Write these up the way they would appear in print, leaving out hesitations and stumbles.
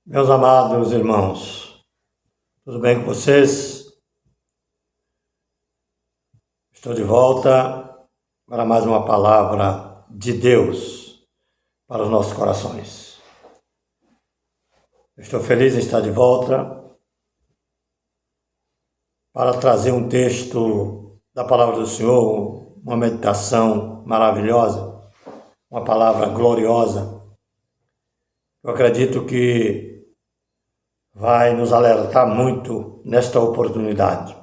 Meus amados irmãos, tudo bem com vocês? Estou de volta para mais uma palavra de Deus para os nossos corações. Estou feliz em estar de volta para trazer um texto da palavra do Senhor, uma meditação maravilhosa, uma palavra gloriosa. Eu acredito que vai nos alertar muito nesta oportunidade.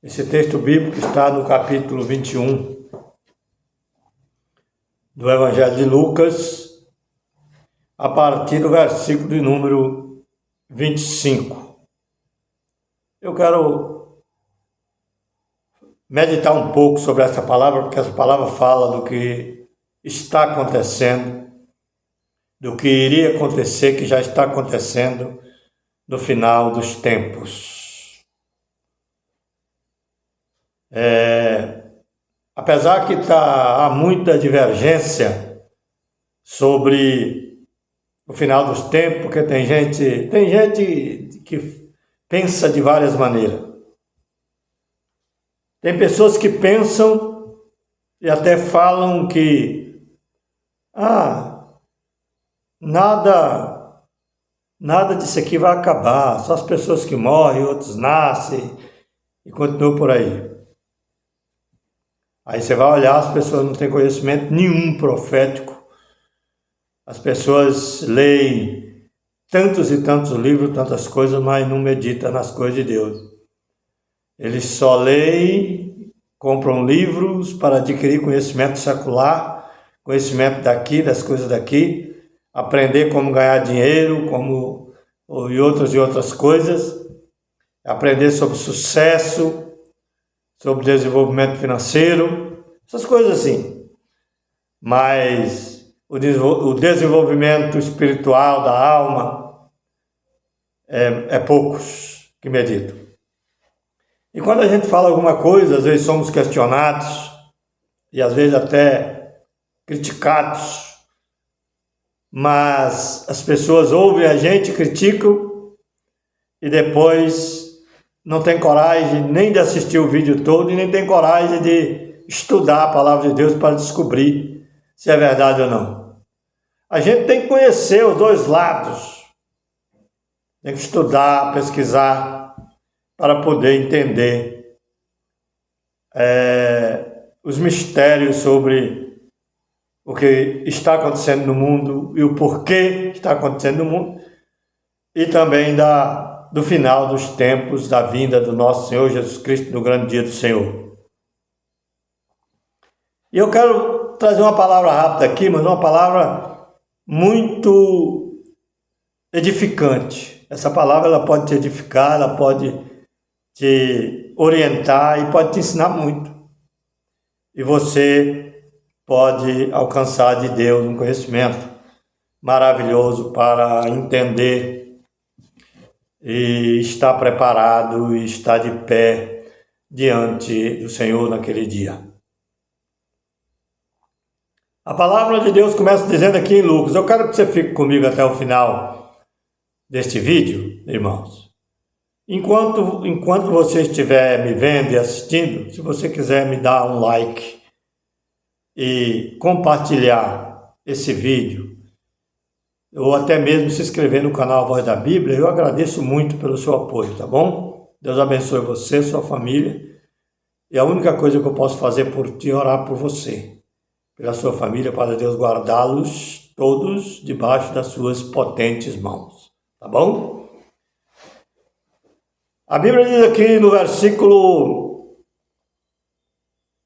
Esse texto bíblico está no capítulo 21 do Evangelho de Lucas, a partir do versículo de número 25. Eu quero meditar um pouco sobre essa palavra, porque essa palavra fala do que está acontecendo, do que iria acontecer, que já está acontecendo no final dos tempos. Apesar que há muita divergência sobre o final dos tempos, porque tem gente que pensa de várias maneiras. Tem pessoas que pensam e até falam que nada disso aqui vai acabar, só as pessoas que morrem, outros nascem e continuam por aí. Aí você vai olhar, as pessoas não têm conhecimento nenhum profético, as pessoas leem tantos e tantos livros, tantas coisas, mas não meditam nas coisas de Deus. Eles só leem, compram livros para adquirir conhecimento secular, conhecimento daqui, das coisas daqui, aprender como ganhar dinheiro, e outras coisas, aprender sobre sucesso, sobre desenvolvimento financeiro, essas coisas assim. Mas o desenvolvimento espiritual da alma é poucos que meditam. E quando a gente fala alguma coisa, às vezes somos questionados e às vezes até criticados, mas as pessoas ouvem a gente, criticam e depois não tem coragem nem de assistir o vídeo todo e nem tem coragem de estudar a palavra de Deus para descobrir se é verdade ou não. A gente tem que conhecer os dois lados, tem que estudar, pesquisar para poder entender os mistérios sobre o que está acontecendo no mundo e o porquê está acontecendo no mundo, e também do final dos tempos, da vinda do nosso Senhor Jesus Cristo no grande dia do Senhor. E eu quero trazer uma palavra rápida aqui, mas uma palavra muito edificante. Essa palavra ela pode te edificar, ela pode te orientar e pode te ensinar muito. E você pode alcançar de Deus um conhecimento maravilhoso para entender e estar preparado e estar de pé diante do Senhor naquele dia. A palavra de Deus começa dizendo aqui em Lucas. Eu quero que você fique comigo até o final deste vídeo, irmãos. Enquanto você estiver me vendo e assistindo, se você quiser me dar um like e compartilhar esse vídeo, ou até mesmo se inscrever no canal Voz da Bíblia, eu agradeço muito pelo seu apoio, tá bom? Deus abençoe você, sua família, e a única coisa que eu posso fazer por ti é orar por você, pela sua família, para Deus guardá-los todos debaixo das suas potentes mãos, tá bom? A Bíblia diz aqui no versículo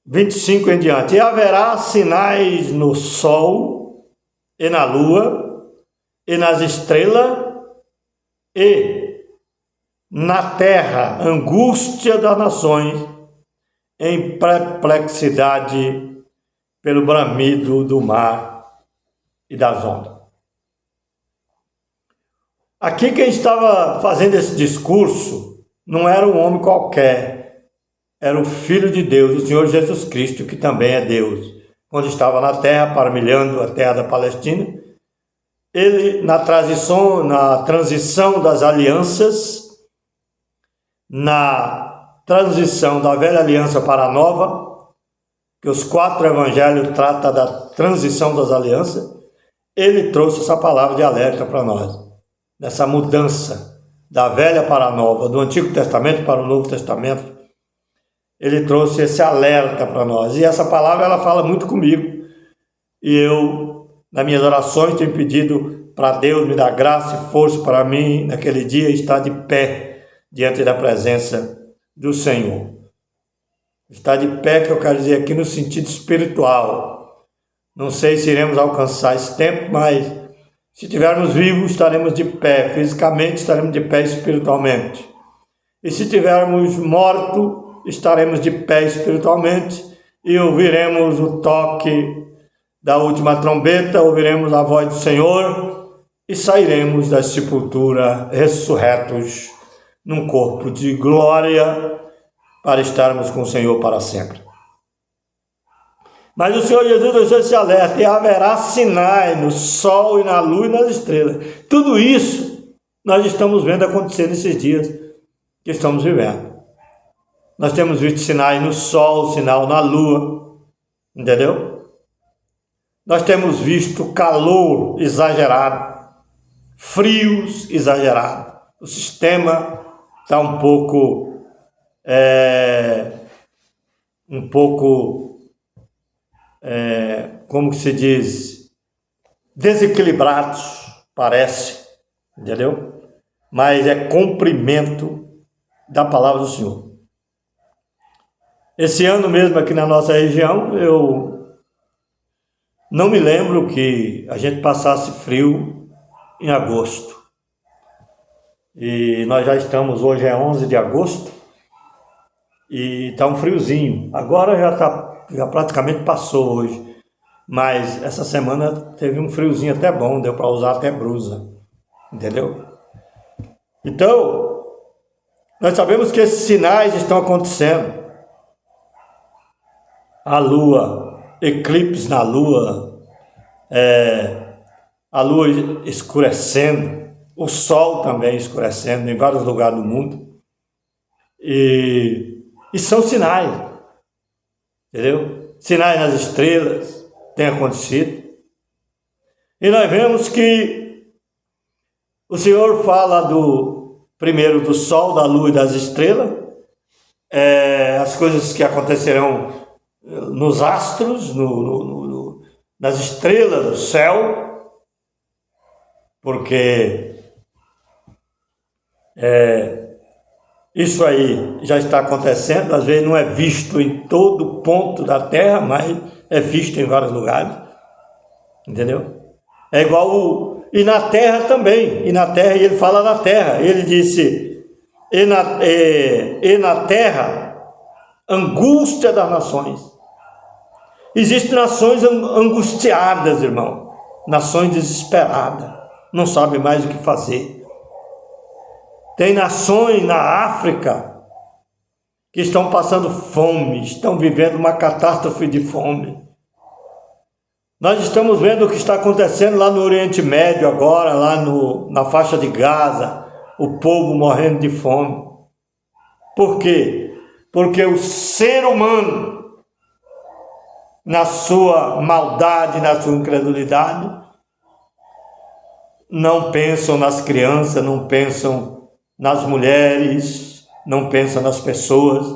25 em diante: e haverá sinais no sol e na lua e nas estrelas, e na terra angústia das nações, em perplexidade pelo bramido do mar e das ondas. Aqui quem estava fazendo esse discurso não era um homem qualquer, era o Filho de Deus, o Senhor Jesus Cristo, que também é Deus. Quando estava na terra, parmilhando a terra da Palestina, ele na transição das alianças, na transição da velha aliança para a nova, que os 4 evangelhos tratam da transição das alianças, ele trouxe essa palavra de alerta para nós, nessa mudança da velha para a nova, do Antigo Testamento para o Novo Testamento. Ele trouxe esse alerta para nós, e essa palavra ela fala muito comigo, e eu, nas minhas orações, tenho pedido para Deus me dar graça e força para mim, naquele dia, estar de pé diante da presença do Senhor. Estar de pé, que eu quero dizer aqui no sentido espiritual. Não sei se iremos alcançar esse tempo, mas se estivermos vivos, estaremos de pé. Fisicamente, estaremos de pé espiritualmente. E se estivermos mortos, estaremos de pé espiritualmente e ouviremos o toque da última trombeta, ouviremos a voz do Senhor e sairemos da sepultura ressurretos num corpo de glória para estarmos com o Senhor para sempre. Mas o Senhor Jesus deixou esse alerta: e haverá sinais no sol e na lua e nas estrelas. Tudo isso nós estamos vendo acontecer nesses dias que estamos vivendo. Nós temos visto sinais no sol, sinal na lua, entendeu? Nós temos visto calor exagerado, frios exagerados. O sistema está um pouco como que se diz, desequilibrados, parece, entendeu? Mas é cumprimento da palavra do Senhor. Esse ano mesmo aqui na nossa região, eu não me lembro que a gente passasse frio em agosto. E nós já estamos, hoje é 11 de agosto, e está um friozinho. Agora já praticamente passou hoje, mas essa semana teve um friozinho até bom, deu para usar até blusa, entendeu? Então, nós sabemos que esses sinais estão acontecendo. A lua, eclipse na lua, a lua escurecendo, o sol também escurecendo em vários lugares do mundo, e são sinais, entendeu? Sinais nas estrelas têm acontecido, e nós vemos que o Senhor fala primeiro do sol, da lua e das estrelas, as coisas que acontecerão nos astros, nas estrelas do céu, porque isso aí já está acontecendo. Às vezes não é visto em todo ponto da terra, mas é visto em vários lugares, entendeu? É igual e na terra também, e ele fala na terra, ele disse, e na terra, angústia das nações. Existem nações angustiadas, irmão, nações desesperadas, não sabem mais o que fazer. Tem nações na África que estão passando fome, estão vivendo uma catástrofe de fome. Nós estamos vendo o que está acontecendo lá no Oriente Médio agora, lá na faixa de Gaza, o povo morrendo de fome. Por quê? Porque o ser humano, na sua maldade, na sua incredulidade, não pensam nas crianças, não pensam nas mulheres, não pensam nas pessoas,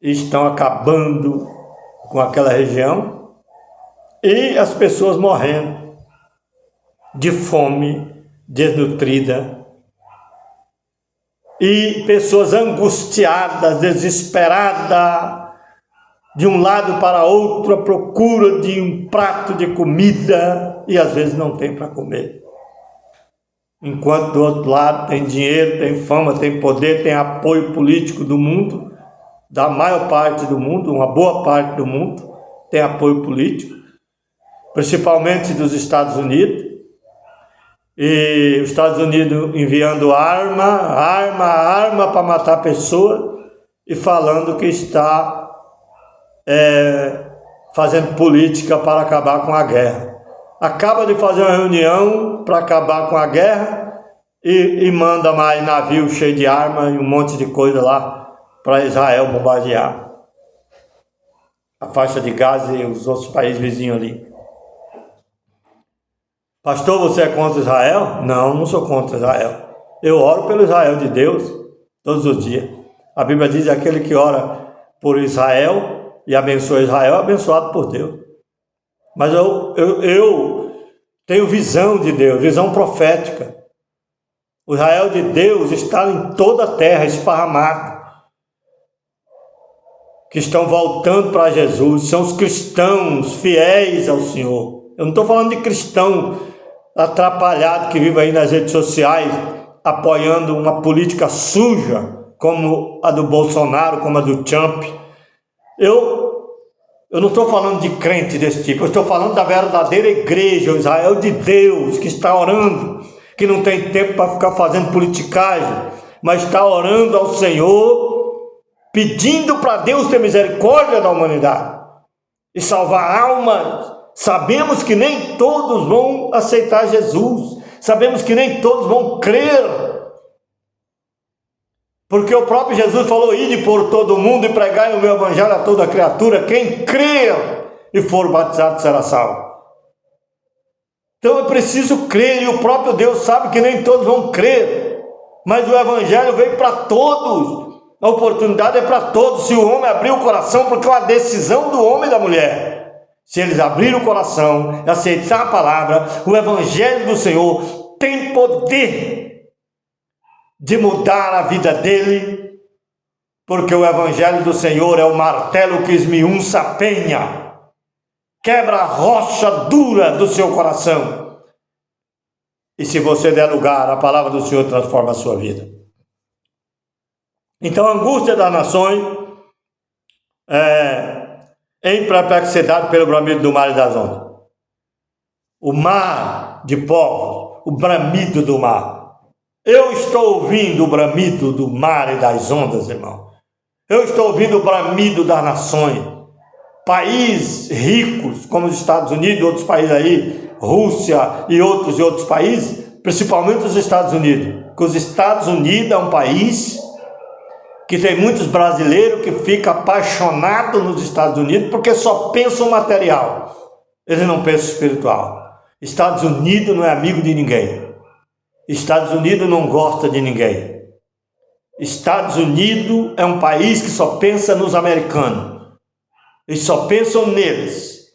estão acabando com aquela região, e as pessoas morrendo de fome, desnutrida, e pessoas angustiadas, desesperadas, de um lado para outro, à procura de um prato de comida, e às vezes não tem para comer. Enquanto do outro lado tem dinheiro, tem fama, tem poder, tem apoio político do mundo, da maior parte do mundo, uma boa parte do mundo, tem apoio político, principalmente dos Estados Unidos, e os Estados Unidos enviando arma para matar pessoas, e falando que está fazendo política para acabar com a guerra. acaba de fazer uma reunião para acabar com a guerra e manda mais navio cheio de armas e um monte de coisa lá para Israel bombardear a faixa de Gaza e os outros países vizinhos ali. Pastor, você é contra Israel? Não, não sou contra Israel. Eu oro pelo Israel de Deus todos os dias. A Bíblia diz que aquele que ora por Israel e abençoa Israel é abençoado por Deus. Mas eu tenho visão de Deus, visão profética. O Israel de Deus está em toda a terra, esparramado, que estão voltando para Jesus, são os cristãos fiéis ao Senhor. Eu não estou falando de cristão atrapalhado que vive aí nas redes sociais, apoiando uma política suja, como a do Bolsonaro, como a do Trump. Eu não estou falando de crente desse tipo, eu estou falando da verdadeira igreja, o Israel de Deus, que está orando, que não tem tempo para ficar fazendo politicagem, mas está orando ao Senhor, pedindo para Deus ter misericórdia da humanidade e salvar almas. Sabemos que nem todos vão aceitar Jesus, sabemos que nem todos vão crer, porque o próprio Jesus falou: ide por todo o mundo e pregai o meu evangelho a toda criatura, quem crer e for batizado será salvo. Então é preciso crer, e o próprio Deus sabe que nem todos vão crer, mas o evangelho veio para todos, a oportunidade é para todos, se o homem abrir o coração, porque é uma decisão do homem e da mulher. Se eles abrirem o coração e aceitar a palavra, o evangelho do Senhor tem poder de mudar a vida dele, porque o evangelho do Senhor é o martelo que esmiunça a penha, quebra a rocha dura do seu coração. E se você der lugar, a palavra do Senhor transforma a sua vida. Então a angústia das nações em perplexidade pelo bramido do mar e das ondas. O mar de povos, o bramido do mar. Eu estou ouvindo o bramido do mar e das ondas, irmão. Eu estou ouvindo o bramido das nações. Países ricos, como os Estados Unidos, outros países aí, Rússia e outros países, principalmente os Estados Unidos. Porque os Estados Unidos é um país que tem muitos brasileiros que ficam apaixonados nos Estados Unidos porque só pensam material, eles não pensam espiritual. Estados Unidos não é amigo de ninguém. Estados Unidos não gosta de ninguém. Estados Unidos é um país que só pensa nos americanos. Eles só pensam neles.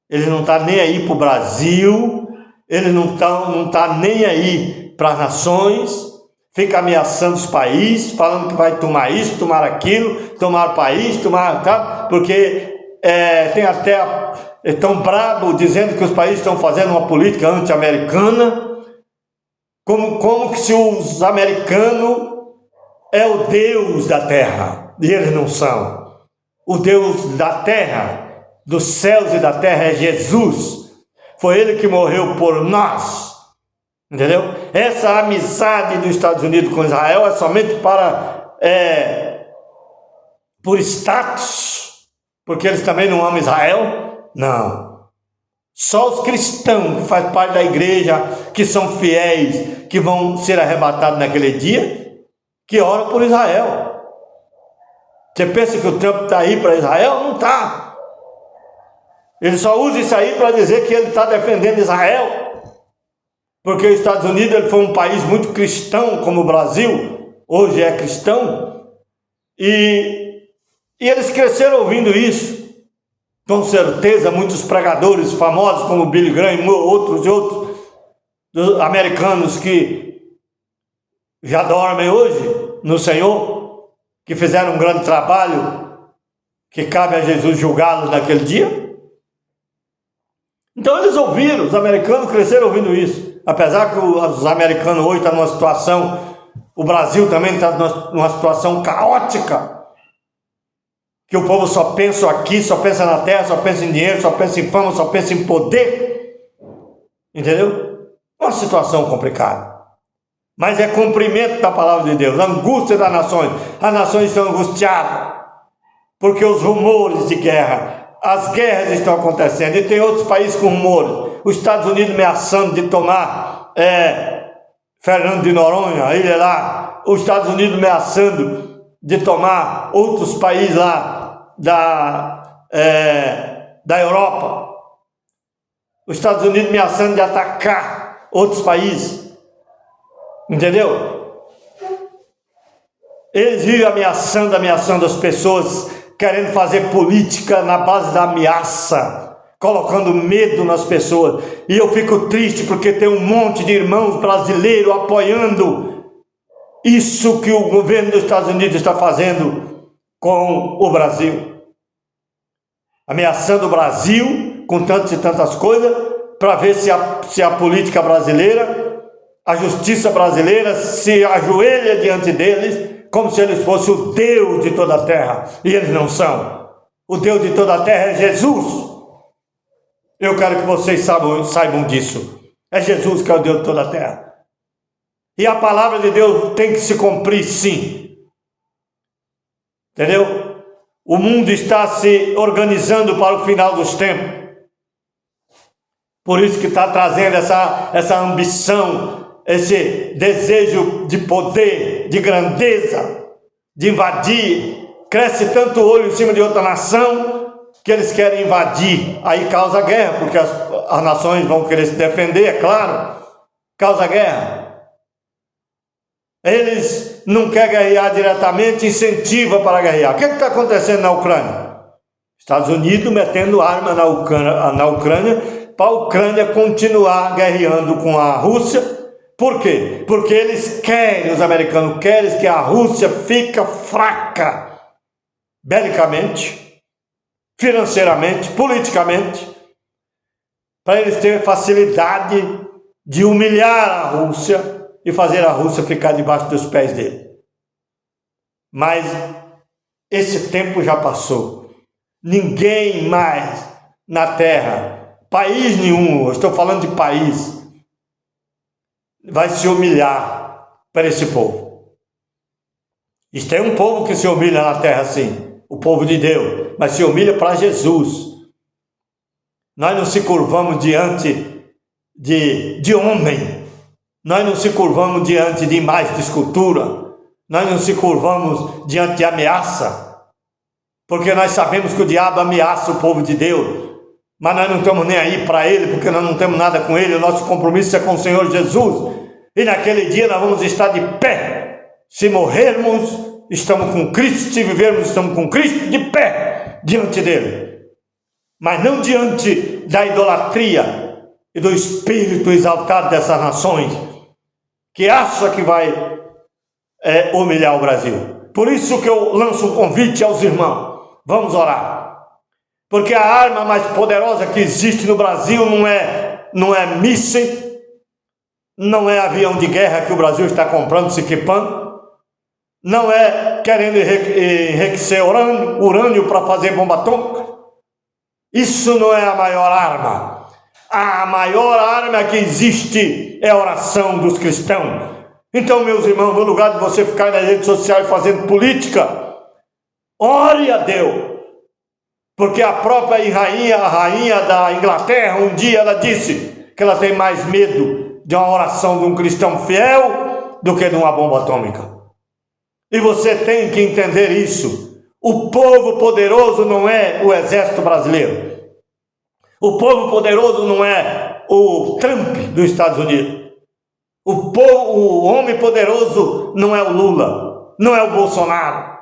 Eles não estão nem aí para o Brasil, eles não estão nem aí para as nações. Fica ameaçando os países, falando que vai tomar isso, tomar aquilo, tomar o país, tomar tal, porque tem até tão brabo dizendo que os países estão fazendo uma política anti-americana, como que se os americanos é o Deus da terra, e eles não são. O Deus da terra, dos céus e da terra é Jesus. Foi Ele que morreu por nós. Entendeu? Essa amizade dos Estados Unidos com Israel é somente por status, porque eles também não amam Israel? Não. Só os cristãos que fazem parte da igreja, que são fiéis, que vão ser arrebatados naquele dia, que oram por Israel. Você pensa que o Trump está aí para Israel? Não está. Ele só usa isso aí para dizer que ele está defendendo Israel. Porque os Estados Unidos ele foi um país muito cristão, como o Brasil, hoje é cristão, e eles cresceram ouvindo isso. Com certeza, muitos pregadores famosos, como Billy Graham e outros americanos que já dormem hoje no Senhor, que fizeram um grande trabalho, que cabe a Jesus julgá-los naquele dia. Então eles ouviram, os americanos cresceram ouvindo isso. Apesar que os americanos hoje estão numa situação, o Brasil também está numa situação caótica, que o povo só pensa aqui, só pensa na terra, só pensa em dinheiro, só pensa em fama, só pensa em poder, entendeu? Uma situação complicada, mas é cumprimento da palavra de Deus, angústia das nações. As nações estão angustiadas, porque os rumores de guerra, as guerras estão acontecendo, e tem outros países com rumores. Os Estados Unidos ameaçando de tomar Fernando de Noronha, a ilha lá. Os Estados Unidos ameaçando de tomar outros países lá da Europa. Os Estados Unidos ameaçando de atacar outros países. Entendeu? Eles vivem ameaçando as pessoas, querendo fazer política na base da ameaça, colocando medo nas pessoas. E eu fico triste porque tem um monte de irmãos brasileiros apoiando isso que o governo dos Estados Unidos está fazendo com o Brasil. Ameaçando o Brasil com tantas e tantas coisas, para ver se a política brasileira, a justiça brasileira se ajoelha diante deles, como se eles fossem o Deus de toda a terra. E eles não são. O Deus de toda a terra é Jesus. Eu quero que vocês saibam disso. É Jesus que é o Deus de toda a terra. E a palavra de Deus tem que se cumprir, sim. Entendeu? O mundo está se organizando para o final dos tempos. Por isso que está trazendo essa ambição, esse desejo de poder, de grandeza, de invadir. Cresce tanto o olho em cima de outra nação que eles querem invadir. Aí causa guerra, porque as nações vão querer se defender, é claro. Causa guerra. Eles não querem guerrear diretamente, incentiva para guerrear. O que está acontecendo na Ucrânia? Estados Unidos metendo arma na Ucrânia para a Ucrânia continuar guerreando com a Rússia. Por quê? Porque eles querem, os americanos querem que a Rússia fique fraca belicamente, financeiramente, politicamente, para eles terem facilidade de humilhar a Rússia e fazer a Rússia ficar debaixo dos pés dele. Mas esse tempo já passou. Ninguém mais na terra, país nenhum, eu estou falando de país, vai se humilhar para esse povo. Isto é um povo que se humilha na terra, sim, o povo de Deus, mas se humilha para Jesus. Nós não se curvamos diante de homem, nós não se curvamos diante de imagem de escultura, nós não se curvamos diante de ameaça, porque nós sabemos que o diabo ameaça o povo de Deus, mas nós não estamos nem aí para ele, porque nós não temos nada com ele. O nosso compromisso é com o Senhor Jesus, e naquele dia nós vamos estar de pé. Se morrermos, estamos com Cristo, se vivermos, estamos com Cristo, de pé diante dele, mas não diante da idolatria e do espírito exaltado dessas nações, que acha que vai humilhar o Brasil. Por isso que eu lanço um convite aos irmãos, vamos orar, porque a arma mais poderosa que existe no Brasil não é míssil, não é avião de guerra que o Brasil está comprando, se equipando, não é querendo enriquecer urânio para fazer bomba atômica. Isso não é a maior arma. A maior arma que existe é a oração dos cristãos. Então, meus irmãos, no lugar de você ficar nas redes sociais fazendo política, ore a Deus. Porque a própria a rainha da Inglaterra, um dia ela disse que ela tem mais medo de uma oração de um cristão fiel do que de uma bomba atômica. E você tem que entender isso. O povo poderoso não é o exército brasileiro. O povo poderoso não é o Trump dos Estados Unidos. O homem poderoso não é o Lula, não é o Bolsonaro.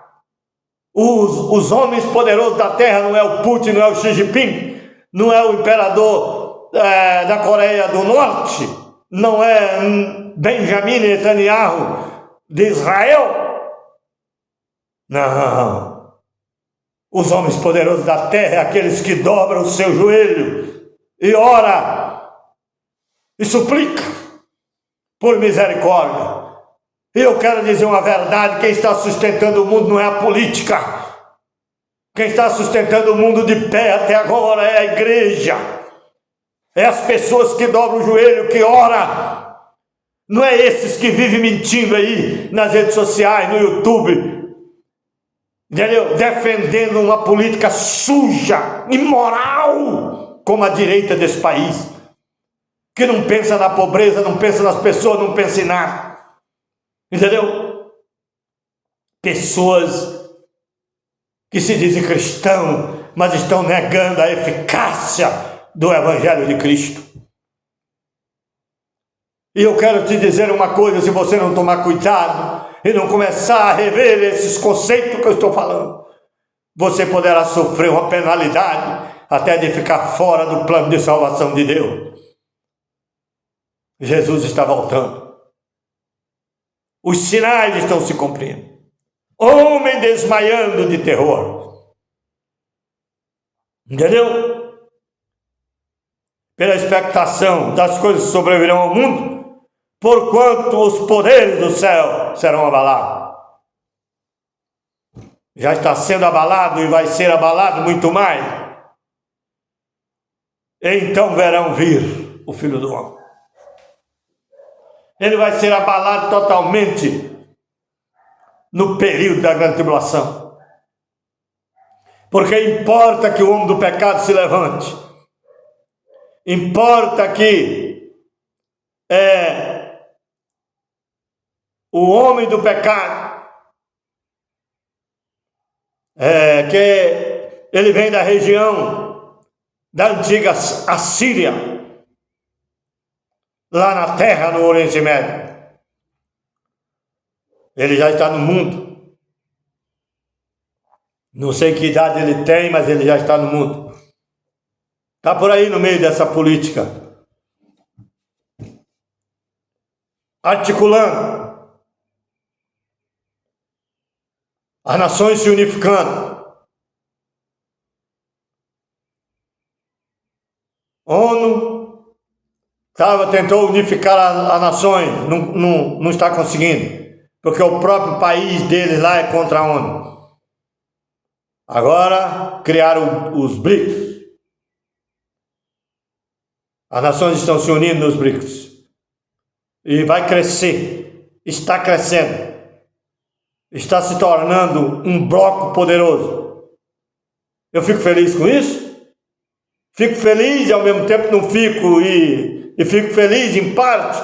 Os homens poderosos da terra não é o Putin, não é o Xi Jinping, não é o imperador da Coreia do Norte, não é Benjamin Netanyahu de Israel. Não. Os homens poderosos da terra é aqueles que dobram o seu joelho e ora e suplica por misericórdia. E eu quero dizer uma verdade: quem está sustentando o mundo não é a política. Quem está sustentando o mundo de pé até agora é a igreja. É as pessoas que dobram o joelho, que oram. Não é esses que vivem mentindo aí nas redes sociais, no YouTube, entendeu? Defendendo uma política suja, imoral, como a direita desse país, que não pensa na pobreza, não pensa nas pessoas, não pensa em nada, entendeu? Pessoas que se dizem cristão, mas estão negando a eficácia do Evangelho de Cristo. E eu quero te dizer uma coisa: se você não tomar cuidado e não começar a rever esses conceitos que eu estou falando, você poderá sofrer uma penalidade até de ficar fora do plano de salvação de Deus. Jesus está voltando. Os sinais estão se cumprindo. Homem desmaiando de terror. Entendeu? Pela expectação das coisas que sobrevirão ao mundo, porquanto os poderes do céu serão abalados. Já está sendo abalado e vai ser abalado muito mais. Então verão vir o Filho do Homem. Ele vai ser abalado totalmente no período da grande tribulação. Porque importa que o homem do pecado se levante. Importa que o homem do pecado, que ele vem da região da antiga Assíria, lá na terra, no Oriente Médio. Ele já está no mundo. Não sei que idade ele tem, mas ele já está no mundo. Está por aí no meio dessa política, articulando, as nações se unificando. ONU tentou unificar as nações, não está conseguindo, porque o próprio país deles lá é contra a ONU. Agora criaram os BRICS. As nações estão se unindo nos BRICS. E vai crescer. Está crescendo. Está se tornando um bloco poderoso. Eu fico feliz com isso. Fico feliz e ao mesmo tempo não fico. E fico feliz em parte,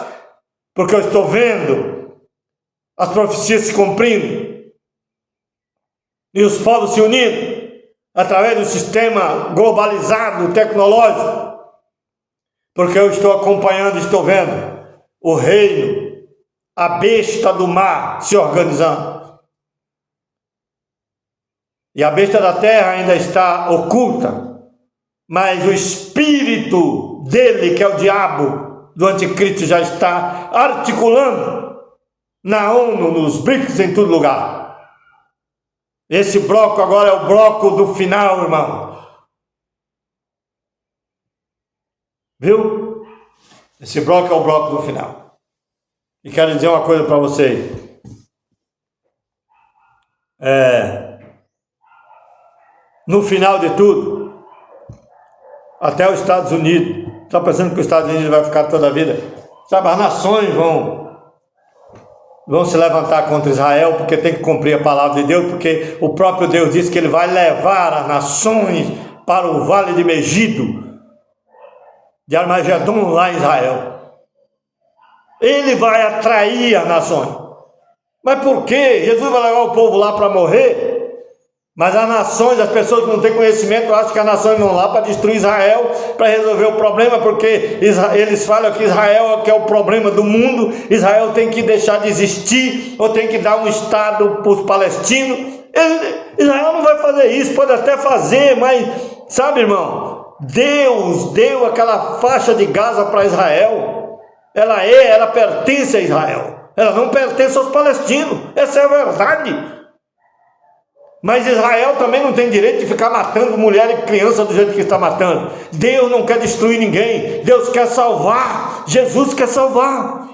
porque eu estou vendo as profecias se cumprindo. E os povos se unindo através do sistema globalizado, tecnológico. Porque eu estou acompanhando, estou vendo o reino, a besta do mar se organizando. E a besta da terra ainda está oculta, mas o espírito dele, que é o diabo, do anticristo, já está articulando na ONU, nos BRICS, em todo lugar. Esse bloco agora é o bloco do final, irmão. Viu? Esse bloco é o bloco do final. E quero dizer uma coisa para vocês. No final de tudo, até os Estados Unidos, está pensando que os Estados Unidos vai ficar toda a vida? Sabe, as nações vão se levantar contra Israel, porque tem que cumprir a palavra de Deus, porque o próprio Deus disse que ele vai levar as nações para o vale de Megido, de Armagedon, lá em Israel. Ele vai atrair as nações. Mas por quê? Jesus vai levar o povo lá para morrer? Mas as nações, as pessoas que não têm conhecimento, acham que as nações vão lá para destruir Israel, para resolver o problema, porque eles falam que Israel é que é o problema do mundo. Israel tem que deixar de existir, ou tem que dar um estado para os palestinos. Israel não vai fazer isso, pode até fazer, mas sabe, irmão, Deus deu aquela faixa de Gaza para Israel. Ela pertence a Israel, ela não pertence aos palestinos. Essa é a verdade. Mas Israel também não tem direito de ficar matando mulher e criança do jeito que está matando. Deus não quer destruir ninguém. Deus quer salvar. Jesus quer salvar.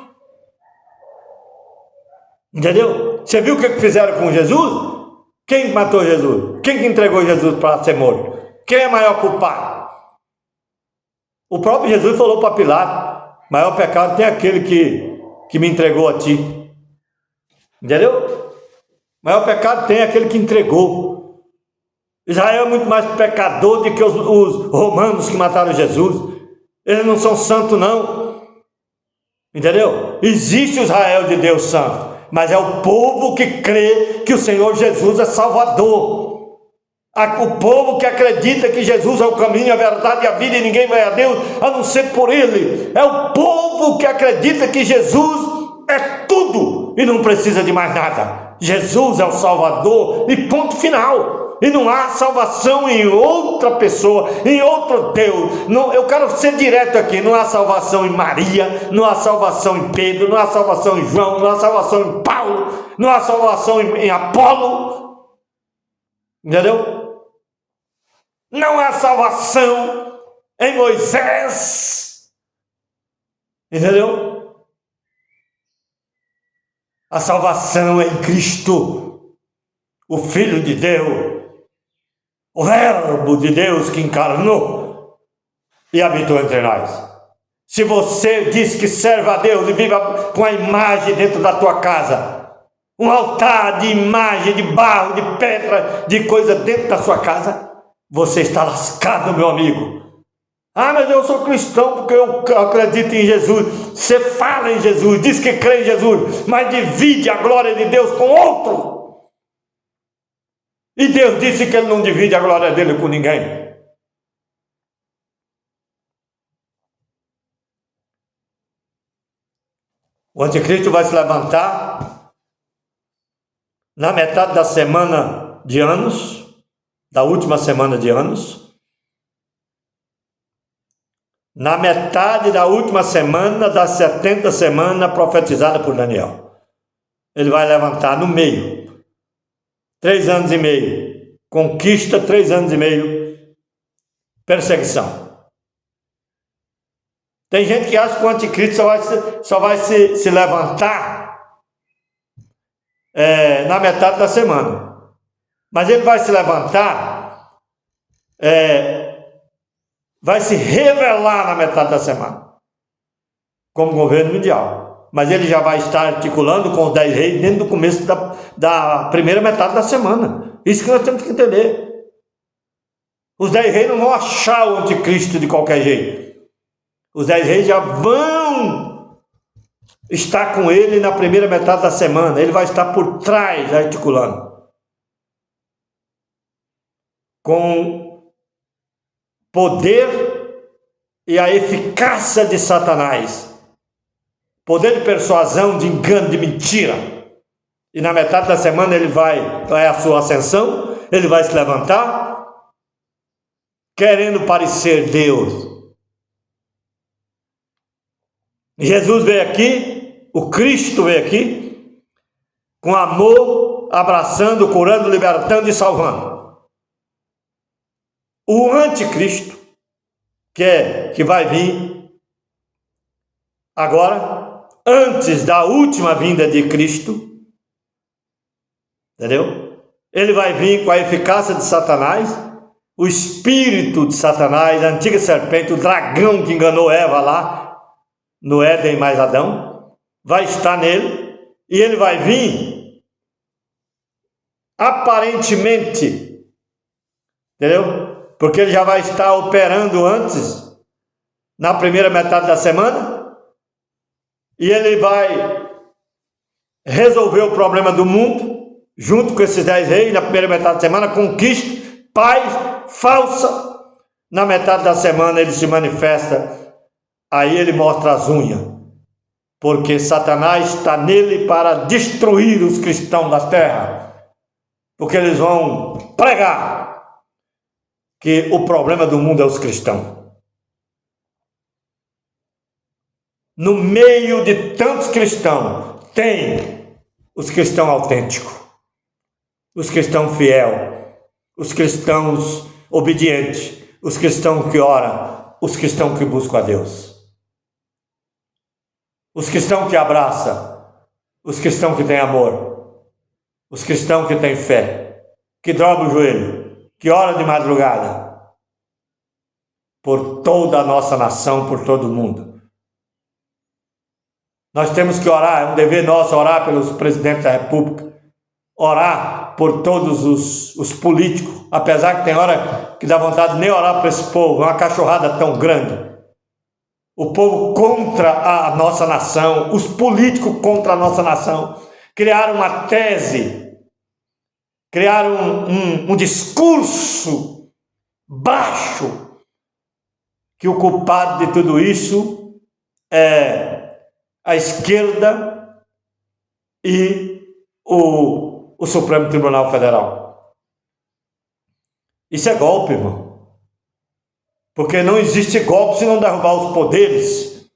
Entendeu? Você viu o que fizeram com Jesus? Quem matou Jesus? Quem que entregou Jesus para ser morto? Quem é maior culpado? O próprio Jesus falou para Pilato: maior pecado tem aquele que me entregou a ti. Entendeu? O maior pecado tem aquele que entregou. Israel é muito mais pecador do que os romanos que mataram Jesus. Eles não são santos, não. Entendeu? Existe o Israel de Deus santo, mas é o povo que crê que o Senhor Jesus é Salvador. O povo que acredita que Jesus é o caminho, a verdade e a vida, e ninguém vai a Deus a não ser por Ele. É o povo que acredita que Jesus é tudo e não precisa de mais nada. Jesus é o Salvador e ponto final. E não há salvação em outra pessoa, em outro Deus. Não, eu quero ser direto aqui. Não há salvação em Maria, não há salvação em Pedro, não há salvação em João, não há salvação em Paulo, não há salvação em Apolo. Entendeu? Não há salvação em Moisés. Entendeu? A salvação é em Cristo, o Filho de Deus, o Verbo de Deus que encarnou e habitou entre nós. Se você diz que serve a Deus e vive com a imagem dentro da tua casa, um altar de imagem, de barro, de pedra, de coisa dentro da sua casa, você está lascado, meu amigo. Ah, mas eu sou cristão porque eu acredito em Jesus. Você fala em Jesus, diz que crê em Jesus, mas divide a glória de Deus com outro. E Deus disse que Ele não divide a glória dele com ninguém. O anticristo vai se levantar na metade da semana de anos, da última semana de anos, na metade da última semana das 70 semanas profetizada por Daniel. Ele vai levantar no meio, 3 anos e meio, conquista 3 anos e meio, perseguição. Tem gente que acha que o anticristo só vai se levantar na metade da semana. Mas ele vai se levantar, vai se revelar na metade da semana, como governo mundial. Mas ele já vai estar articulando com os 10 reis dentro do começo da primeira metade da semana. Isso que nós temos que entender. Os 10 reis não vão achar o anticristo de qualquer jeito. Os 10 reis já vão estar com ele na primeira metade da semana. Ele vai estar por trás articulando. Com poder e a eficácia de Satanás, poder de persuasão, de engano, de mentira. E na metade da semana ele vai a sua ascensão, ele vai se levantar, querendo parecer Deus. Jesus veio aqui, o Cristo veio aqui, com amor, abraçando, curando, libertando e salvando. O anticristo, que vai vir agora, antes da última vinda de Cristo, entendeu? Ele vai vir com a eficácia de Satanás, o espírito de Satanás, a antiga serpente, o dragão que enganou Eva lá, no Éden mais Adão, vai estar nele, e ele vai vir, aparentemente, entendeu? Porque ele já vai estar operando antes, na primeira metade da semana, e ele vai resolver o problema do mundo, junto com esses 10 reis, na primeira metade da semana, conquista, paz, falsa. Na metade da semana ele se manifesta, aí ele mostra as unhas, porque Satanás está nele para destruir os cristãos da terra, porque eles vão pregar que o problema do mundo é os cristãos. No meio de tantos cristãos, tem os cristãos autênticos, os cristãos fiéis, os cristãos obedientes, os cristãos que oram, os cristãos que buscam a Deus, os cristãos que abraçam, os cristãos que têm amor, os cristãos que têm fé, que dobram o joelho, que ora de madrugada, por toda a nossa nação, por todo o mundo. Nós temos que orar, é um dever nosso orar pelos presidentes da República, orar por todos os políticos, apesar que tem hora que dá vontade de nem orar para esse povo, é uma cachorrada tão grande. O povo contra a nossa nação, os políticos contra a nossa nação, criaram uma tese, criaram um discurso baixo, que o culpado de tudo isso é a esquerda e o Supremo Tribunal Federal. Isso é golpe, irmão. Porque não existe golpe se não derrubar os poderes,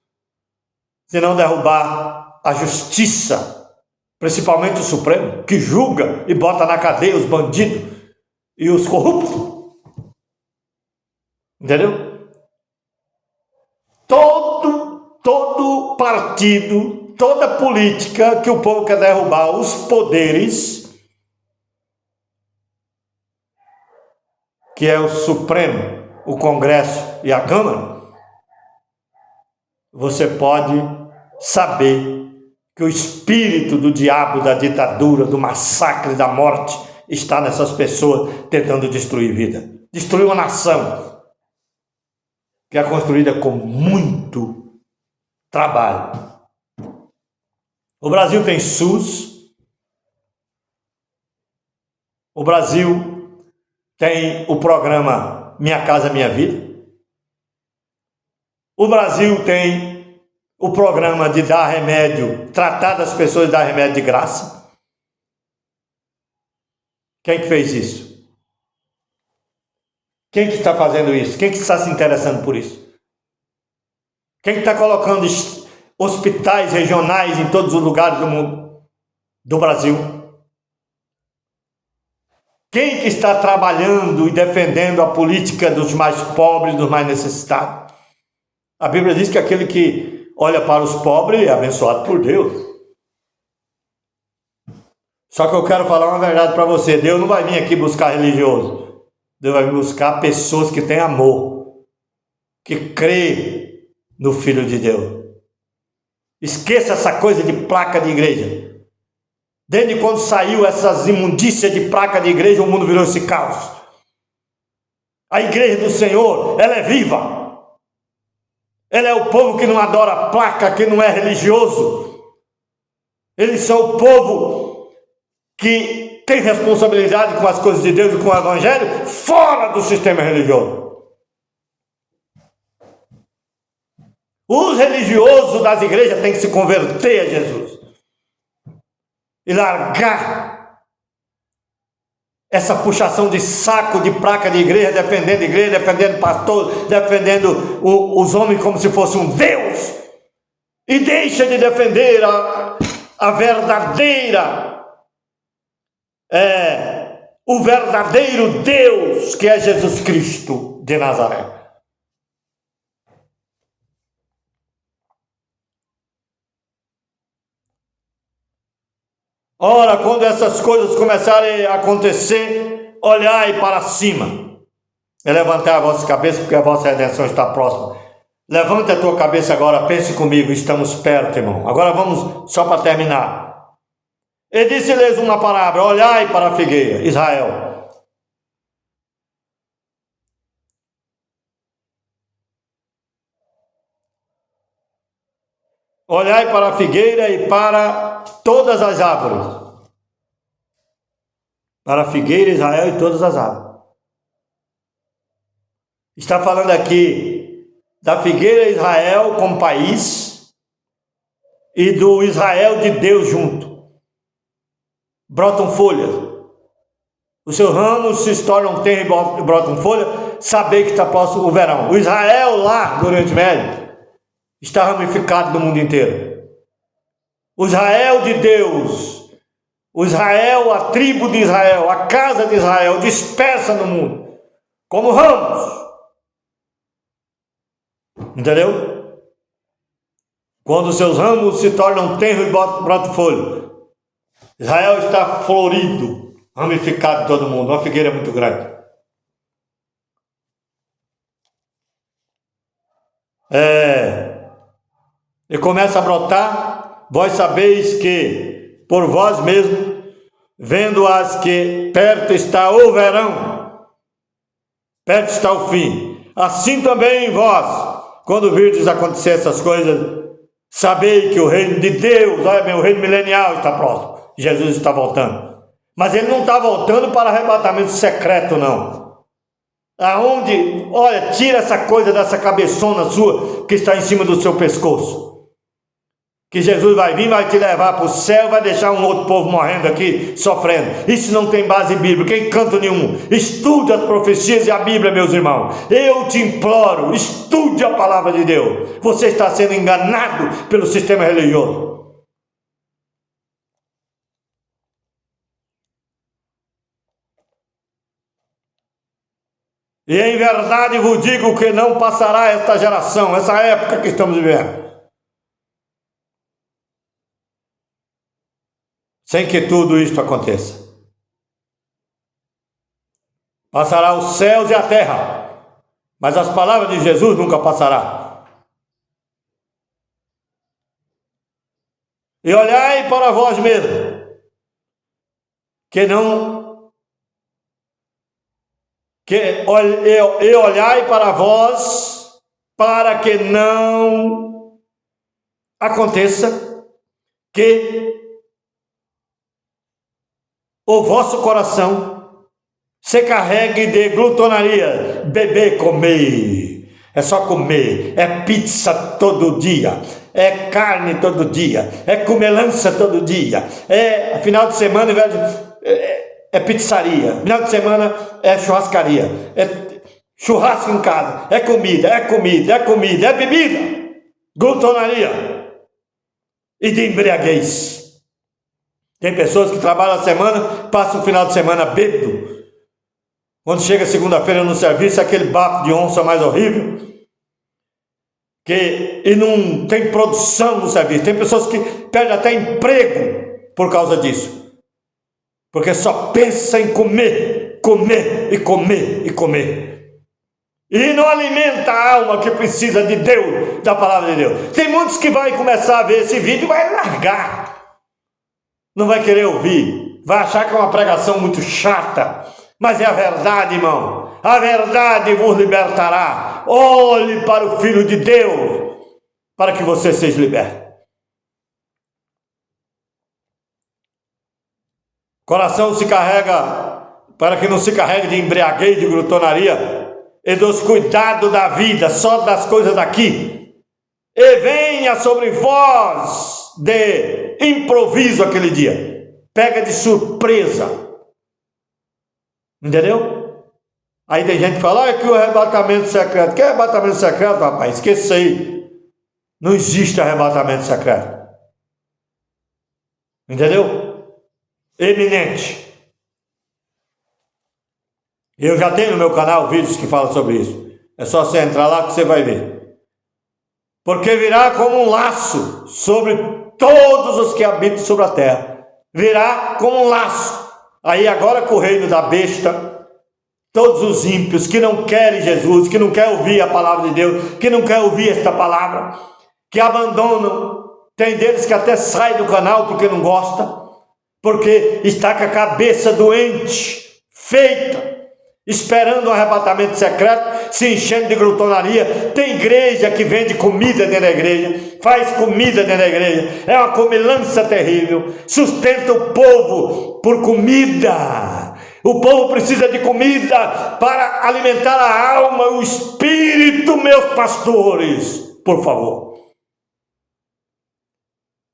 se não derrubar a justiça, principalmente o Supremo, que julga e bota na cadeia os bandidos e os corruptos. Entendeu? Todo partido, toda política que o povo quer derrubar os poderes, que é o Supremo, o Congresso e a Câmara, você pode saber que o espírito do diabo, da ditadura, do massacre, da morte, está nessas pessoas tentando destruir vida. Destruir uma nação que é construída com muito trabalho. O Brasil tem SUS, o Brasil tem o programa Minha Casa Minha Vida. O Brasil tem o programa de dar remédio, tratar das pessoas e dar remédio de graça. Quem que fez isso? Quem que está fazendo isso? Quem que está se interessando por isso? Quem que está colocando hospitais regionais em todos os lugares do mundo, do Brasil? Quem que está trabalhando e defendendo a política dos mais pobres, dos mais necessitados? A Bíblia diz que aquele que olha para os pobres é abençoado por Deus. Só que eu quero falar uma verdade para você. Deus não vai vir aqui buscar religioso. Deus vai vir buscar pessoas que têm amor, que crê no Filho de Deus. Esqueça essa coisa de placa de igreja. Desde quando saiu essas imundícias de placa de igreja, o mundo virou esse caos. A igreja do Senhor, ela é viva. Ela é o povo que não adora placa, que não é religioso. Eles são o povo que tem responsabilidade com as coisas de Deus e com o Evangelho fora do sistema religioso. Os religiosos das igrejas têm que se converter a Jesus e largar essa puxação de saco de placa de igreja, defendendo pastor, defendendo os homens como se fosse um Deus, e deixa de defender a verdadeira, o verdadeiro Deus, que é Jesus Cristo de Nazaré. Ora, quando essas coisas começarem a acontecer, olhai para cima e levantai a vossa cabeça, porque a vossa redenção está próxima. Levante a tua cabeça agora, pense comigo, estamos perto, irmão. Agora vamos, só para terminar. E disse-lhes uma palavra: olhai para a figueira, Israel. Olhai para a figueira e para todas as árvores. Para a figueira, Israel e todas as árvores. Está falando aqui da figueira Israel como país e do Israel de Deus junto. Brotam folhas. Os seus ramos se tornam terra e brotam folha. Saber que está próximo o verão. O Israel lá do Oriente Médio está ramificado no mundo inteiro. O Israel de Deus, o Israel, a tribo de Israel, a casa de Israel, dispersa no mundo, como ramos. Entendeu? Quando seus ramos se tornam tenro e brotam folha. Israel está florido, ramificado em todo mundo, uma figueira muito grande. E começa a brotar. Vós sabeis que por vós mesmo vendo-as que perto está o verão, perto está o fim. Assim também vós, quando virdes acontecer essas coisas, sabei que o reino de Deus, olha bem, o reino milenial está próximo. Jesus está voltando. Mas ele não está voltando para arrebatamento secreto, não. Aonde, olha, tira essa coisa dessa cabeçona sua que está em cima do seu pescoço. Que Jesus vai vir, vai te levar para o céu, vai deixar um outro povo morrendo aqui, sofrendo. Isso não tem base bíblica, em canto nenhum. Estude as profecias e a Bíblia, meus irmãos. Eu te imploro, estude a palavra de Deus. Você está sendo enganado pelo sistema religioso. E em verdade vos digo que não passará esta geração, essa época que estamos vivendo, sem que tudo isto aconteça. Passará os céus e a terra, mas as palavras de Jesus nunca passará. E olhai para vós mesmos, e olhai para vós, para que não aconteça que o vosso coração se carregue de glutonaria, beber, comer, é só comer, é pizza todo dia, é carne todo dia, é comelança todo dia, é final de semana, é pizzaria, final de semana é churrascaria, é churrasco em casa, é comida, é bebida, glutonaria e de embriaguez. Tem pessoas que trabalham a semana, passam o final de semana bêbado. Quando chega segunda-feira no serviço, é aquele bafo de onça mais horrível. E não tem produção no serviço. Tem pessoas que perdem até emprego por causa disso. Porque só pensa em comer, comer e comer e comer. E não alimenta a alma que precisa de Deus, da palavra de Deus. Tem muitos que vai começar a ver esse vídeo e vai largar. Não vai querer ouvir, vai achar que é uma pregação muito chata, mas é a verdade, irmão. A verdade vos libertará. Olhe para o Filho de Deus, para que você seja liberto. Coração se carrega, para que não se carregue de embriaguez, de glutonaria, e dos cuidados da vida, só das coisas daqui. E venha sobre vós de improviso aquele dia, pega de surpresa, entendeu? Aí tem gente que fala, que o arrebatamento secreto, que arrebatamento secreto, rapaz, esqueça isso aí, não existe arrebatamento secreto, entendeu? Eminente. Eu já tenho no meu canal vídeos que falam sobre isso, é só você entrar lá que você vai ver, porque virá como um laço sobre todos os que habitam sobre a terra, virá como um laço. Aí agora com o reino da besta, todos os ímpios que não querem Jesus, que não querem ouvir a palavra de Deus, que não querem ouvir esta palavra, que abandonam, tem deles que até saem do canal porque não gosta, porque está com a cabeça doente, feita, esperando um arrebatamento secreto, se enchendo de glutonaria. Tem igreja que vende comida dentro da igreja, faz comida dentro da igreja, é uma comilança terrível, sustenta o povo por comida. O povo precisa de comida para alimentar a alma e o espírito, meus pastores, por favor.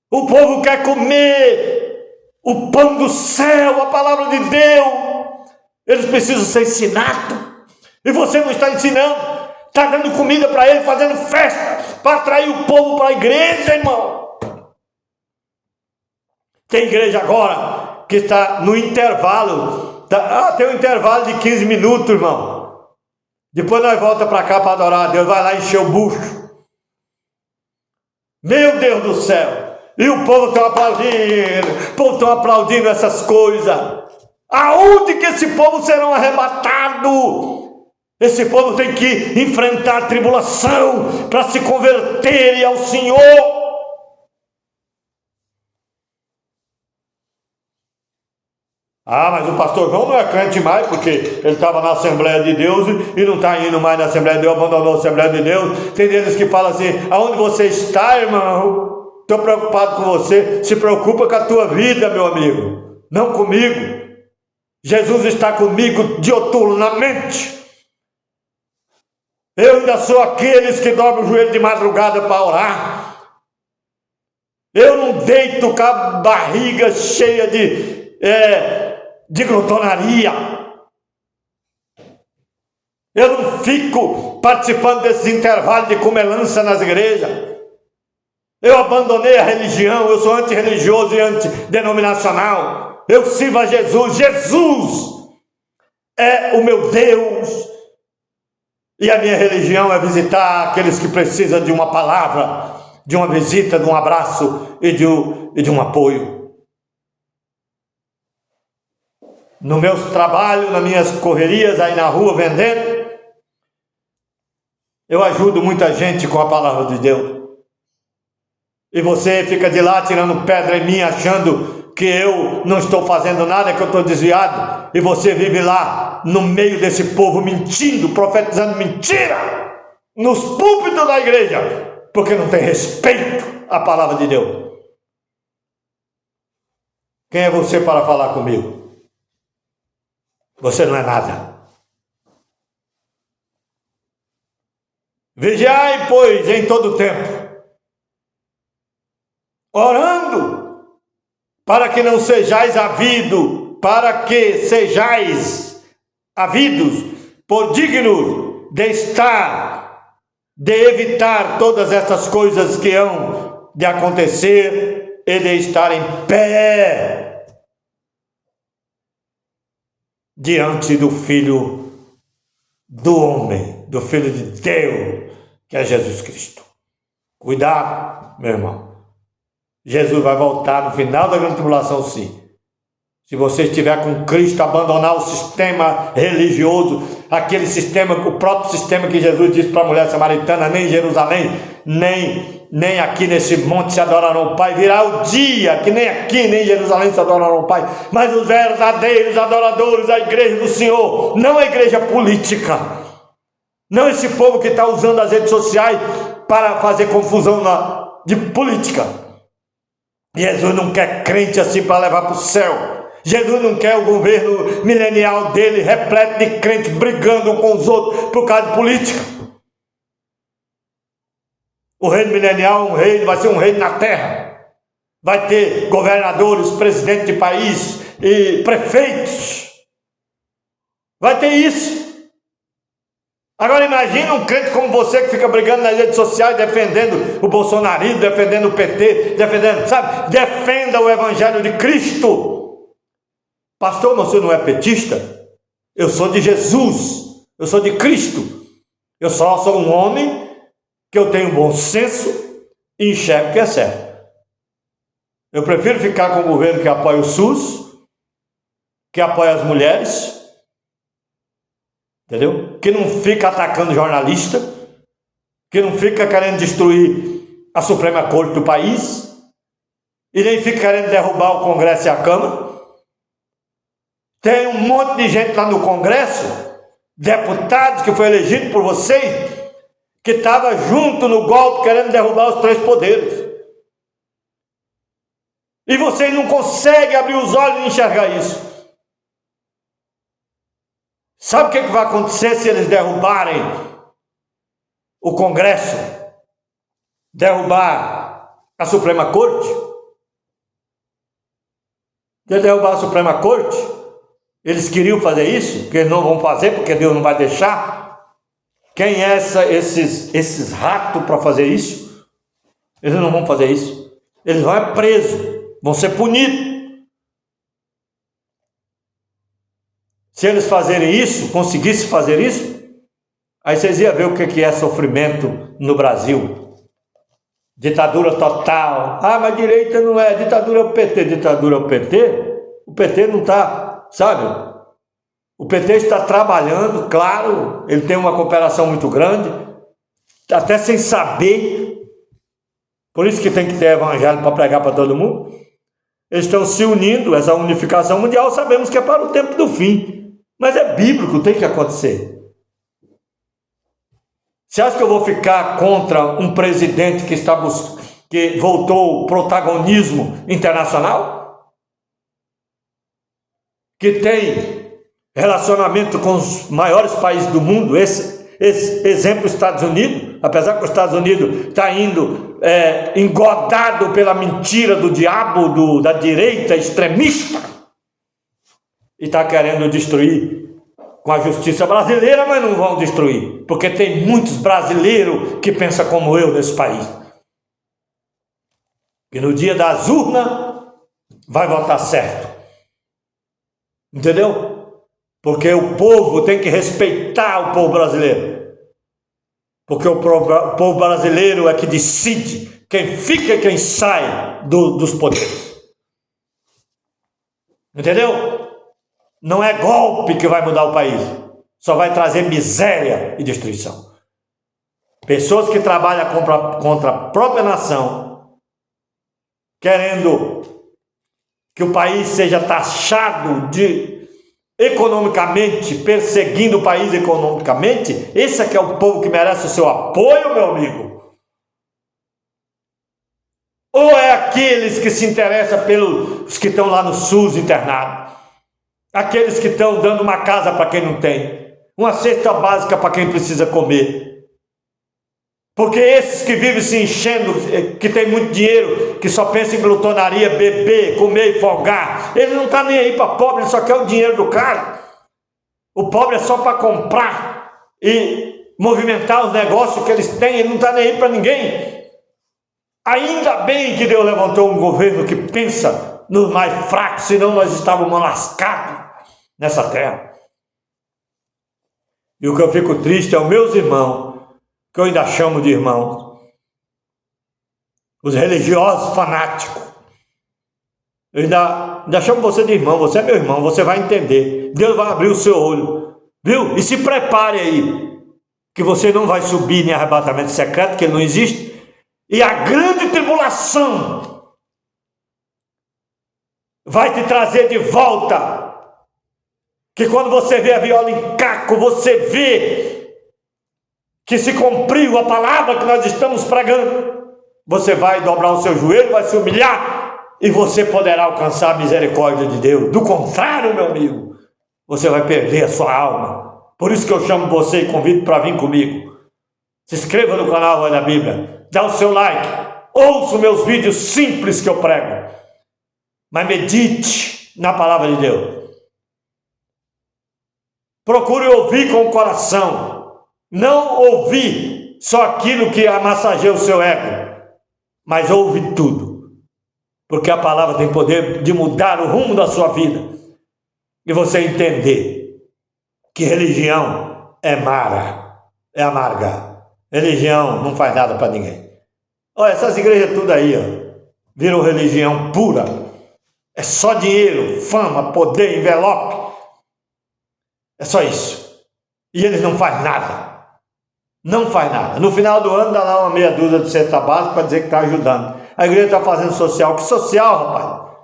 O povo quer comer o pão do céu, a palavra de Deus. Eles precisam ser ensinados, e você não está ensinando, está dando comida para eles, fazendo festa, para atrair o povo para a igreja, irmão. Tem igreja agora que está no intervalo, tem um intervalo de 15 minutos, irmão. Depois nós voltamos para cá para adorar a Deus, vai lá encher o bucho. Meu Deus do céu, e o povo está aplaudindo essas coisas. Aonde que esse povo será arrebatado? Esse povo tem que enfrentar a tribulação para se converter ao Senhor. Ah, mas o pastor João não é crente mais, porque ele estava na Assembleia de Deus e não está indo mais na Assembleia de Deus, abandonou a Assembleia de Deus. Tem deles que falam assim: aonde você está, irmão? Estou preocupado com você. Se preocupa com a tua vida, meu amigo, não comigo. Jesus está comigo dioturnamente. Eu ainda sou aqueles que dobram o joelho de madrugada para orar. Eu não deito com a barriga cheia de glutonaria. Eu não fico participando desses intervalos de comelança nas igrejas. Eu abandonei a religião, eu sou antirreligioso e antidenominacional. Eu sirvo a Jesus. Jesus é o meu Deus. E a minha religião é visitar aqueles que precisam de uma palavra, de uma visita, de um abraço e de um apoio. No meus trabalhos, nas minhas correrias aí na rua vendendo, eu ajudo muita gente com a palavra de Deus. E você fica de lá tirando pedra em mim, achando que eu não estou fazendo nada, que eu estou desviado. E você vive lá no meio desse povo mentindo, profetizando mentira nos púlpitos da igreja, porque não tem respeito à palavra de Deus. Quem é você para falar comigo? Você não é nada. Vigiai, pois, em todo o tempo, orando, para que não sejais havidos, para que sejais havidos por dignos de estar, de evitar todas essas coisas que hão de acontecer e de estar em pé diante do Filho do homem, do Filho de Deus, que é Jesus Cristo. Cuidado, meu irmão. Jesus vai voltar no final da grande tribulação, sim. Se você estiver com Cristo, abandonar o sistema religioso, aquele sistema, o próprio sistema que Jesus disse para a mulher samaritana: nem em Jerusalém, nem aqui nesse monte se adorarão o Pai. Virá o dia que nem aqui, nem em Jerusalém se adorarão o Pai. Mas os verdadeiros adoradores, a igreja do Senhor, não a igreja política. Não esse povo que está usando as redes sociais para fazer confusão de política. Jesus não quer crente assim para levar para o céu. Jesus não quer o governo milenial dele repleto de crentes brigando com os outros por causa de política. O reino milenial vai ser um reino na terra. Vai ter governadores, presidentes de país e prefeitos. Vai ter isso. Agora imagina um crente como você que fica brigando nas redes sociais, defendendo o bolsonarismo, defendendo o PT, defenda o evangelho de Cristo. Pastor, você não é petista? Eu sou de Jesus, eu sou de Cristo. Eu só sou um homem que eu tenho bom senso e enxergo que é certo. Eu prefiro ficar com o governo que apoia o SUS, que apoia as mulheres, entendeu? Que não fica atacando jornalista, que não fica querendo destruir a Suprema Corte do país, e nem fica querendo derrubar o Congresso e a Câmara. Tem um monte de gente lá no Congresso, deputados que foi elegido por vocês, que estava junto no golpe querendo derrubar os três poderes. E vocês não conseguem abrir os olhos e enxergar isso. Sabe o que vai acontecer se eles derrubarem o Congresso? Derrubar a Suprema Corte? Se derrubar a Suprema Corte, eles queriam fazer isso, porque eles não vão fazer, porque Deus não vai deixar. Quem é esses ratos para fazer isso? Eles não vão fazer isso. Eles vão presos, vão ser punidos. Se eles fazerem isso, conseguissem fazer isso, aí vocês iam ver o que é sofrimento no Brasil. Ditadura total. Ah, mas direita não é, ditadura é o PT. Ditadura é o PT? O PT não está... Sabe, o PT está trabalhando, claro, ele tem uma cooperação muito grande, até sem saber, por isso que tem que ter evangelho para pregar para todo mundo, Eles estão se unindo, essa unificação mundial, sabemos que é para o tempo do fim. Mas é bíblico, tem que acontecer. Você acha que eu vou ficar contra um presidente que voltou ao protagonismo internacional? Que tem relacionamento com os maiores países do mundo, esse exemplo, Estados Unidos, apesar que os Estados Unidos está indo engodado pela mentira do diabo, da direita extremista, e está querendo destruir com a justiça brasileira, mas não vão destruir, porque tem muitos brasileiros que pensam como eu nesse país. E no dia das urnas vai votar certo. Entendeu? Porque o povo tem que respeitar o povo brasileiro. Porque o povo brasileiro é que decide quem fica e quem sai dos poderes. Entendeu? Não é golpe que vai mudar o país. Só vai trazer miséria e destruição. Pessoas que trabalham contra a própria nação, querendo que o país seja taxado economicamente, perseguindo o país economicamente, esse é que é o povo que merece o seu apoio, meu amigo? Ou é aqueles que se interessam pelos que estão lá no SUS internado? Aqueles que estão dando uma casa para quem não tem, uma cesta básica para quem precisa comer. Porque esses que vivem se enchendo, que tem muito dinheiro, que só pensam em glutonaria, beber, comer e folgar, ele não está nem aí para pobre, ele só quer o dinheiro do cara. O pobre é só para comprar e movimentar os negócios que eles têm, ele não está nem aí para ninguém. Ainda bem que Deus levantou um governo que pensa nos mais fracos, senão nós estávamos lascados nessa terra. E o que eu fico triste é os meus irmãos, que eu ainda chamo de irmãos, os religiosos fanáticos. Eu ainda chamo você de irmão, você é meu irmão, você vai entender. Deus vai abrir o seu olho, viu? E se prepare aí, que você não vai subir em arrebatamento secreto, que ele não existe, e a grande tribulação vai te trazer de volta. Que quando você vê a viola em caco, você vê que se cumpriu a palavra que nós estamos pregando, você vai dobrar o seu joelho, vai se humilhar e você poderá alcançar a misericórdia de Deus. Do contrário, meu amigo, você vai perder a sua alma. Por isso que eu chamo você e convido para vir comigo. Se inscreva no canal Voz da Bíblia, dá o seu like, ouça os meus vídeos simples que eu prego, mas medite na palavra de Deus. Procure ouvir com o coração, não ouvir só aquilo que massageia o seu ego, mas ouve tudo, porque a palavra tem poder de mudar o rumo da sua vida, e você entender que religião é amarga, religião não faz nada para ninguém. Olha, essas igrejas tudo aí, viram religião pura, é só dinheiro, fama, poder, envelope, é só isso. E eles não fazem nada. Não faz nada. No final do ano dá lá uma meia dúzia de cesta básica para dizer que está ajudando. A igreja está fazendo social. Que social, rapaz?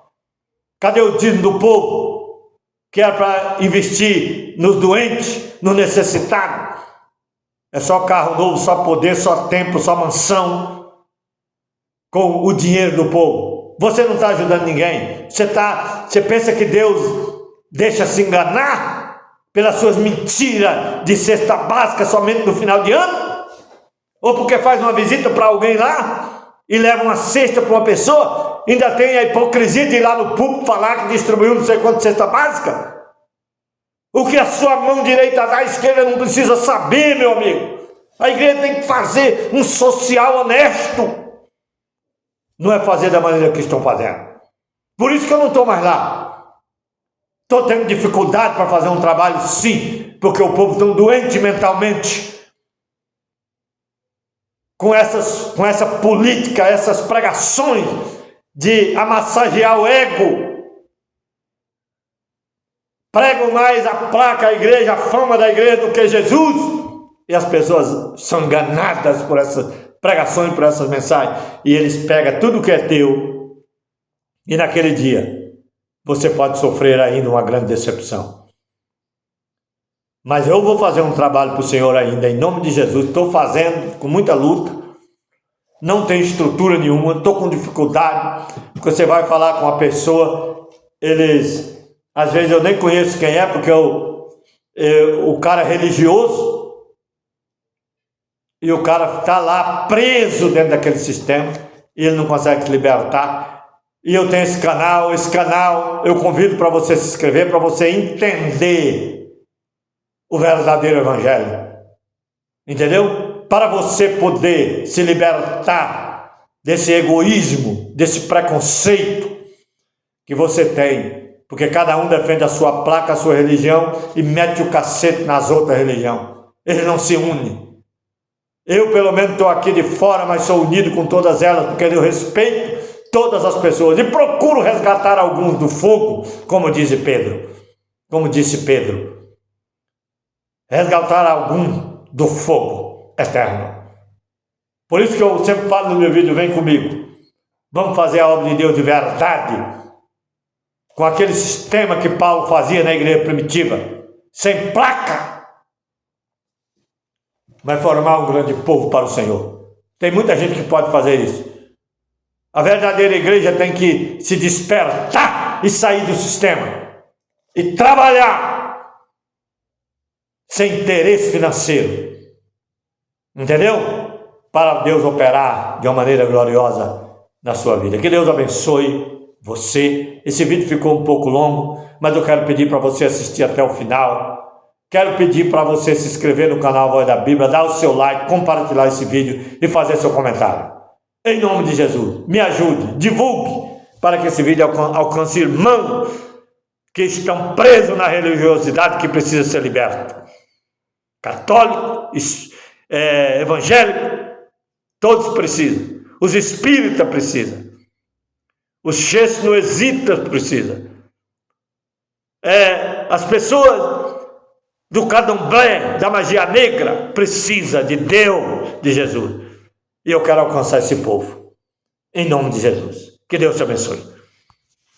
Cadê o dízimo do povo? Que era para investir nos doentes, nos necessitados. É só carro novo, só poder, só tempo, só mansão. Com o dinheiro do povo. Você não está ajudando ninguém. Você pensa que Deus deixa se enganar pelas suas mentiras de cesta básica somente no final de ano? Ou porque faz uma visita para alguém lá e leva uma cesta para uma pessoa, ainda tem a hipocrisia de ir lá no púlpito falar que distribuiu não sei quanto cesta básica? O que a sua mão direita dá, a esquerda não precisa saber, meu amigo. A igreja tem que fazer um social honesto. Não é fazer da maneira que estão fazendo. Por isso que eu não estou mais lá. Estou tendo dificuldade para fazer um trabalho, sim, porque o povo está doente mentalmente. Com essa política, essas pregações de amassagear o ego. Pregam mais a placa, a igreja, a fama da igreja do que Jesus. E as pessoas são enganadas por essas pregações, por essas mensagens. E eles pegam tudo que é teu E naquele dia, você pode sofrer ainda uma grande decepção. Mas eu vou fazer um trabalho para o Senhor ainda, em nome de Jesus. Estou fazendo com muita luta. Não tem estrutura nenhuma, estou com dificuldade. Porque você vai falar com uma pessoa, às vezes eu nem conheço quem é, porque o cara é religioso. E o cara está lá preso dentro daquele sistema. E ele não consegue se libertar. E eu tenho esse canal eu convido para você se inscrever, para você entender o verdadeiro evangelho, entendeu? Para você poder se libertar desse egoísmo, desse preconceito que você tem, porque cada um defende a sua placa, a sua religião e mete o cacete nas outras religiões. Ele não se une. Eu pelo menos estou aqui de fora, mas sou unido com todas elas, porque eu respeito todas as pessoas e procuro resgatar alguns do fogo, como disse Pedro. Resgatar algum do fogo eterno. Por isso que eu sempre falo no meu vídeo, vem comigo. Vamos fazer a obra de Deus de verdade, com aquele sistema que Paulo fazia na igreja primitiva, sem placa. Vai formar um grande povo para o Senhor. Tem muita gente que pode fazer isso. A verdadeira igreja tem que se despertar e sair do sistema e trabalhar sem interesse financeiro, entendeu? Para Deus operar de uma maneira gloriosa na sua vida. Que Deus abençoe você. Esse vídeo ficou um pouco longo, mas eu quero pedir para você assistir até o final. Quero pedir para você se inscrever no canal Voz da Bíblia, dar o seu like, compartilhar esse vídeo e fazer seu comentário. Em nome de Jesus, me ajude, divulgue, para que esse vídeo alcance irmãos que estão presos na religiosidade, que precisa ser liberto. Católico, evangélico, todos precisam. Os espíritas precisam. Os xenoesitas precisam. As pessoas do candomblé, da magia negra, precisam de Deus, de Jesus. E eu quero alcançar esse povo. Em nome de Jesus. Que Deus te abençoe.